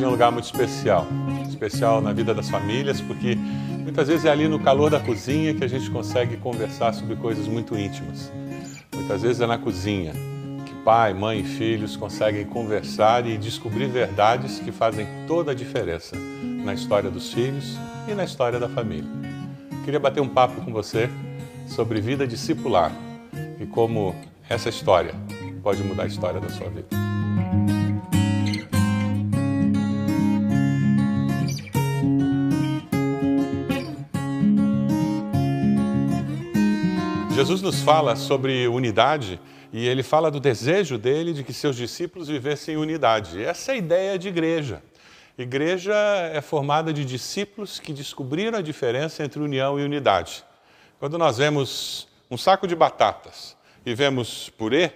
cozinha é um lugar muito especial. Especial na vida das famílias, porque muitas vezes é ali no calor da cozinha que a gente consegue conversar sobre coisas muito íntimas. Muitas vezes é na cozinha que pai, mãe e filhos conseguem conversar e descobrir verdades que fazem toda a diferença na história dos filhos e na história da família. Queria bater um papo com você sobre vida discipular e como essa história pode mudar a história da sua vida. Jesus nos fala sobre unidade e ele fala do desejo dele de que seus discípulos vivessem em unidade. Essa é a ideia de igreja. Igreja é formada de discípulos que descobriram a diferença entre união e unidade. Quando nós vemos um saco de batatas e vemos purê,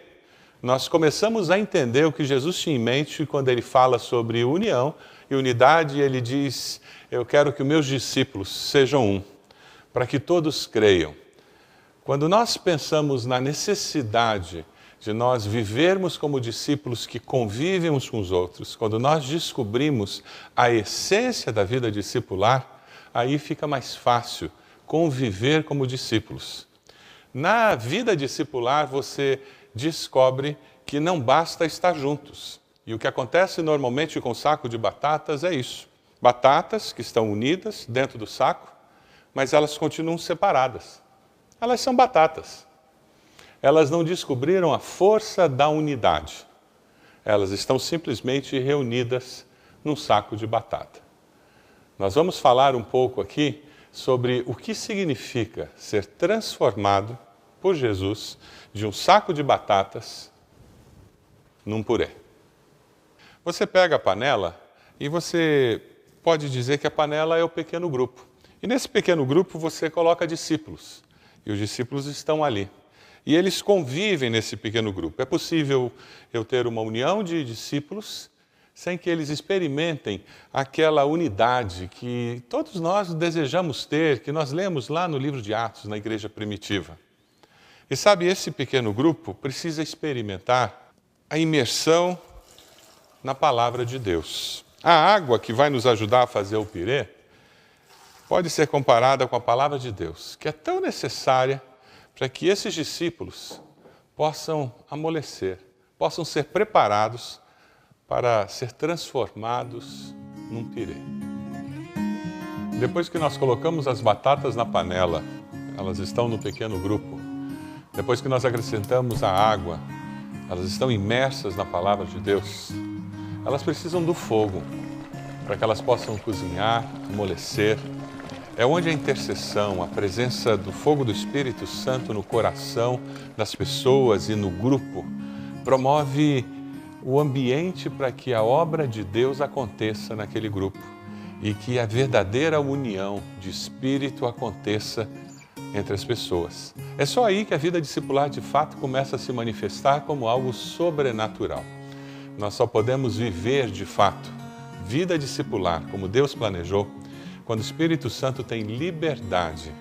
nós começamos a entender o que Jesus tinha em mente quando ele fala sobre união e unidade. Ele diz, eu quero que os meus discípulos sejam um, para que todos creiam. Quando nós pensamos na necessidade de nós vivermos como discípulos que convivem uns com os outros, quando nós descobrimos a essência da vida discipular, aí fica mais fácil conviver como discípulos. Na vida discipular, você descobre que não basta estar juntos. E o que acontece normalmente com o saco de batatas é isso. Batatas que estão unidas dentro do saco, mas elas continuam separadas. Elas são batatas. Elas não descobriram a força da unidade. Elas estão simplesmente reunidas num saco de batata. Nós vamos falar um pouco aqui sobre o que significa ser transformado por Jesus de um saco de batatas num purê. Você pega a panela e você pode dizer que a panela é o pequeno grupo. E nesse pequeno grupo você coloca discípulos. E os discípulos estão ali. E eles convivem nesse pequeno grupo. É possível eu ter uma união de discípulos sem que eles experimentem aquela unidade que todos nós desejamos ter, que nós lemos lá no livro de Atos, na igreja primitiva. E sabe, esse pequeno grupo precisa experimentar a imersão na palavra de Deus. A água que vai nos ajudar a fazer o pirê pode ser comparada com a palavra de Deus, que é tão necessária para que esses discípulos possam amolecer, possam ser preparados para ser transformados num pirê. Depois que nós colocamos as batatas na panela, elas estão no pequeno grupo. Depois que nós acrescentamos a água, elas estão imersas na palavra de Deus. Elas precisam do fogo para que elas possam cozinhar, amolecer. É onde a intercessão, a presença do fogo do Espírito Santo no coração das pessoas e no grupo, promove o ambiente para que a obra de Deus aconteça naquele grupo e que a verdadeira união de espírito aconteça entre as pessoas. É só aí que a vida discipular de fato começa a se manifestar como algo sobrenatural. Nós só podemos viver de fato vida discipular como Deus planejou quando o Espírito Santo tem liberdade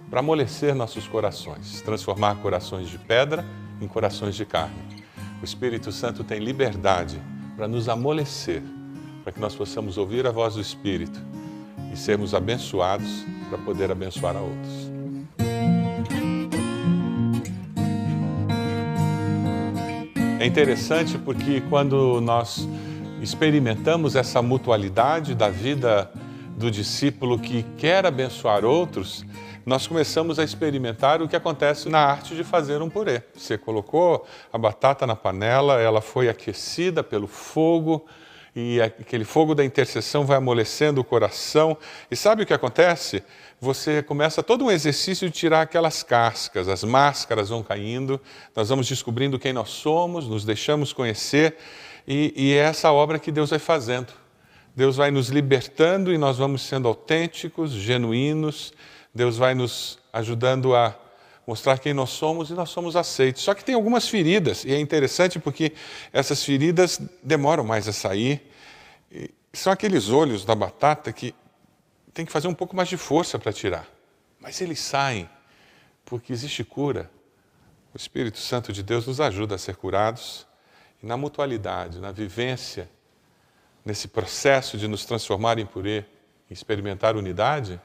para amolecer nossos corações, transformar corações de pedra em corações de carne. O Espírito Santo tem liberdade para nos amolecer, para que nós possamos ouvir a voz do Espírito e sermos abençoados para poder abençoar a outros. É interessante porque quando nós experimentamos essa mutualidade da vida do discípulo que quer abençoar outros, nós começamos a experimentar o que acontece na arte de fazer um purê. Você colocou a batata na panela, ela foi aquecida pelo fogo, e aquele fogo da intercessão vai amolecendo o coração. E sabe o que acontece? Você começa todo um exercício de tirar aquelas cascas, as máscaras vão caindo, nós vamos descobrindo quem nós somos, nos deixamos conhecer, e é essa obra que Deus vai fazendo. Deus vai nos libertando e nós vamos sendo autênticos, genuínos. Deus vai nos ajudando a mostrar quem nós somos e nós somos aceitos. Só que tem algumas feridas, e é interessante porque essas feridas demoram mais a sair. E são aqueles olhos da batata que tem que fazer um pouco mais de força para tirar. Mas eles saem porque existe cura. O Espírito Santo de Deus nos ajuda a ser curados. E na mutualidade, na vivência, nesse processo de nos transformar em purê, em experimentar unidade,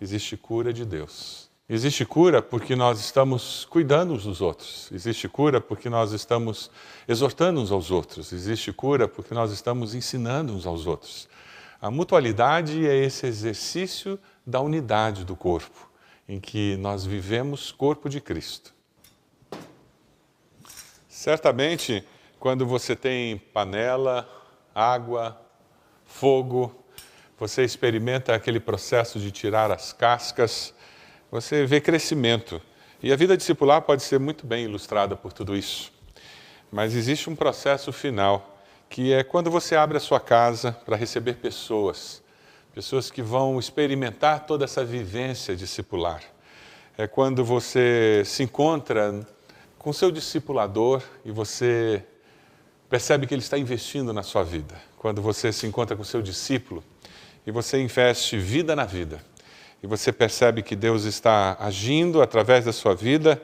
existe cura de Deus. Existe cura porque nós estamos cuidando uns dos outros. Existe cura porque nós estamos exortando uns aos outros. Existe cura porque nós estamos ensinando uns aos outros. A mutualidade é esse exercício da unidade do corpo, em que nós vivemos corpo de Cristo. Certamente, quando você tem panela, água, fogo, você experimenta aquele processo de tirar as cascas, você vê crescimento. E a vida discipular pode ser muito bem ilustrada por tudo isso. Mas existe um processo final, que é quando você abre a sua casa para receber pessoas que vão experimentar toda essa vivência discipular. É quando você se encontra com seu discipulador e você percebe que ele está investindo na sua vida. Quando você se encontra com seu discípulo e você investe vida na vida. E você percebe que Deus está agindo através da sua vida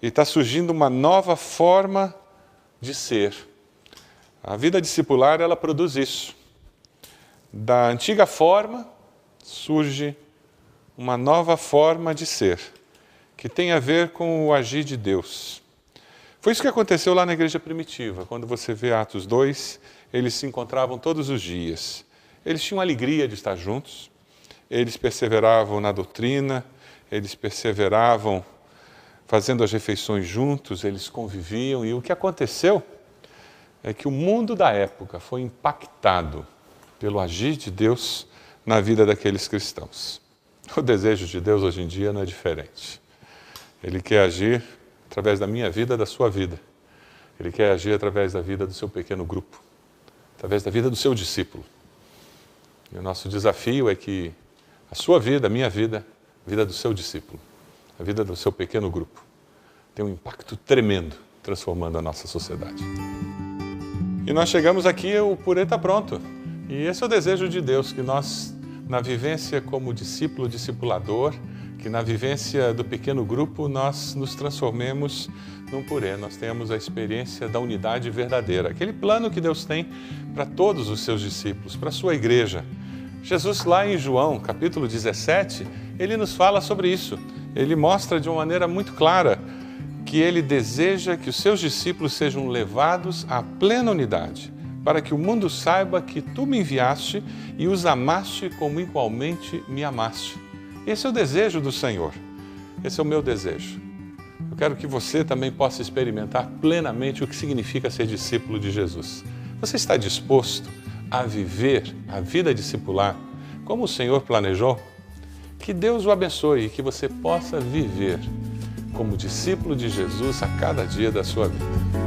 e está surgindo uma nova forma de ser. A vida discipular, ela produz isso. Da antiga forma, surge uma nova forma de ser, que tem a ver com o agir de Deus. Foi isso que aconteceu lá na igreja primitiva. Quando você vê Atos 2, eles se encontravam todos os dias. Eles tinham alegria de estar juntos, eles perseveravam na doutrina, eles perseveravam fazendo as refeições juntos, eles conviviam. E o que aconteceu é que o mundo da época foi impactado pelo agir de Deus na vida daqueles cristãos. O desejo de Deus hoje em dia não é diferente. Ele quer agir através da minha vida, da sua vida. Ele quer agir através da vida do seu pequeno grupo, através da vida do seu discípulo. E o nosso desafio é que a sua vida, a minha vida, a vida do seu discípulo, a vida do seu pequeno grupo, tem um impacto tremendo, transformando a nossa sociedade. E nós chegamos aqui, o purê está pronto. E esse é o desejo de Deus, que nós, na vivência como discípulo, discipulador, que na vivência do pequeno grupo nós nos transformemos num purê, nós tenhamos a experiência da unidade verdadeira, aquele plano que Deus tem para todos os seus discípulos, para a sua igreja. Jesus lá em João, capítulo 17, ele nos fala sobre isso. Ele mostra de uma maneira muito clara que ele deseja que os seus discípulos sejam levados à plena unidade, para que o mundo saiba que tu me enviaste e os amaste como igualmente me amaste. Esse é o desejo do Senhor. Esse é o meu desejo. Eu quero que você também possa experimentar plenamente o que significa ser discípulo de Jesus. Você está disposto a viver a vida discipular como o Senhor planejou? Que Deus o abençoe e que você possa viver como discípulo de Jesus a cada dia da sua vida.